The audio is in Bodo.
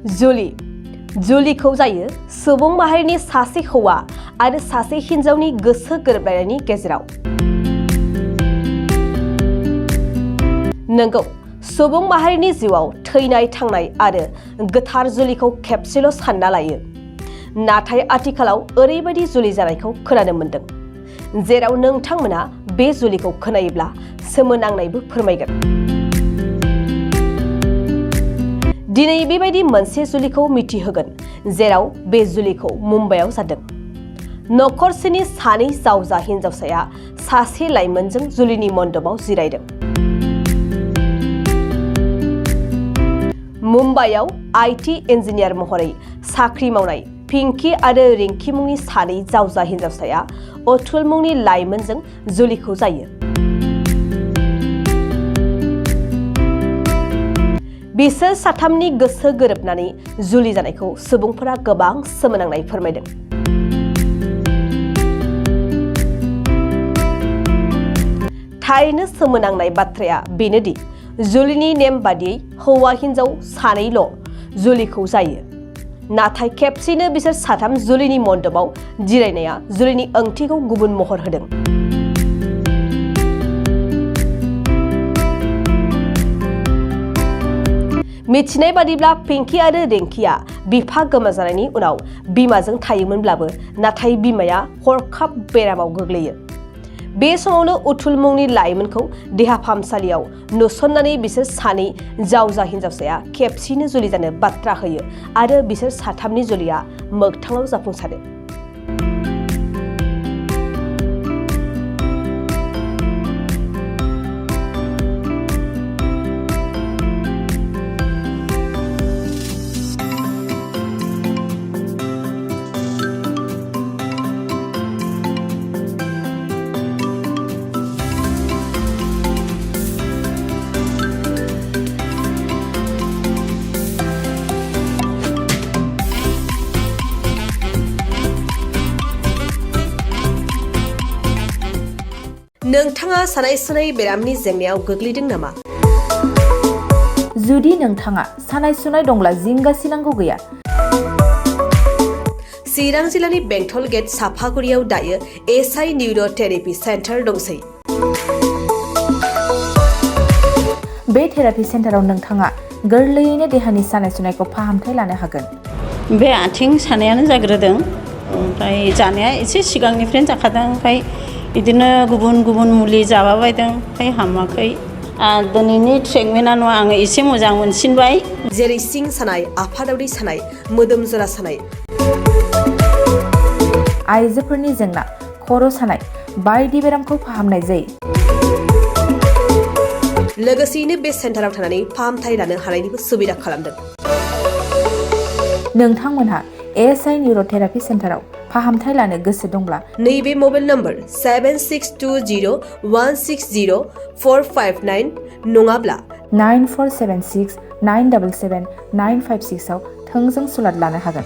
जुलिखौ जायो सुबुं माहारिनि सासे हौवा आरो सासे हिनजावनि गोसो गोरोबलायनायनि गेजेराव। नंगौ, सुबुं माहारिनि जिउआव थैनाय थांनाय आरो गोथार जुलिखौ खेबसेल' सानना लायो। नाथाय आथिखालाव ओरैबायदि जुलि जानायखौ खोनानो मोनदों, जेराव नोंथांमोना बे जुलिखौ खोनायोब्ला सोमोनांनायबो फोरमायगोन। दिनै बेबायदि मोनसे जुलिखौ मिथिहोगोन, जेराव बे जुलिखौ मुम्बाइआव जादों। नखरसेनि सानै जावजा हिनजावसाया सासे लाइमोनजों जुलिनि मन्दपआव जिरायदों। मुम्बाइआव IT इन्जिनियार महरै साख्रि मावनाय पिंकी आरो रिंकी मुंनि सानै जावजा हिनजावसाया अतुल मुंनि लाइमोनजों जुलिखौ जायो। बिसोर साथामनि गोसो गोरोबनानै जुलि जानायखौ सुबुंफोरा गोबां सोमोनांनाय फोरमायदों। थारैनो सोमोनांनाय बाथ्राया बेनोदि जुलिनि नेम बादियै हौवा हिनजाव सानैल' जुलिखौ जायो। नाथाय खेबसेनो बिसोर साथाम जुलिनि मन्दपआव जिरायनाया जुलिनि ओंथिखौ गुबुन महर होदों। मिथिनाय बादिब्ला पिंकी आरो रिंकीया बिफा गोमाजानायनि उनाव बिमाजों थायोमोनब्लाबो नाथाय बिमाया हरखाब बेरामाव गोग्लैयो। बे समावनो अतुल मुंनि लाइमोनखौ देहा फाहामसालियाव नुसननानै बिसोर सानै जावजा हिनजावसाया खेबसेनो जुलि जानो बाथ्रा होयो आरो बिसोर साथामनि जुलिया मोगथाङाव जाफुंसारो। नोंथाङा सानाय सुनाय बेरामनि जेंनायाव गोग्लैदों नामा? जुदि नोंथाङा सानाय सुनाय दंब्ला जिंगासिनांगौ गैया। चिरां जिल्लानि बेंटल गेट साफागुरियाव दायो SI निउर'थेरापि सेन्टार दंसै। बे थेरापि सेन्टाराव नोंथाङा गोरलैयैनो देहानि सानाय सुनायखौ फाहामथाय लानो हागोन। बे आथिं सानायानो जाग्रोदों, ओमफ्राय जानाया एसे सिगांनिफ्रायनो जाखादों, ओमफ्राय बिदिनो गुबुन गुबुन मुलि जाबाबायदों, ओमफ्राय हामाखै। दिनैनि ट्रिटमेन्टआ नङा, आङो एसे मोजां मोनसिनबाय। जेरै सिं सानाय, आफादावदै सानाय, मोदोम जरा सानाय, आइजोफोरनि जेंना, खर' सानाय बायदि बेरामखौ फाहामनाय जायो। लोगोसेयैनो बे सेन्टाराव थानानै फाहामथाय लानो हानायनिबो सुबिदा खालामदों। नोंथांमोनहा SI निउर'थेरापि सेन्टाराव फाहामथाय लानो गोसो दंब्ला नैबे मबाइल नम्बर 7620160459 नङाब्ला 9476977956 आव थोंजों सुलाद लानो हागोन।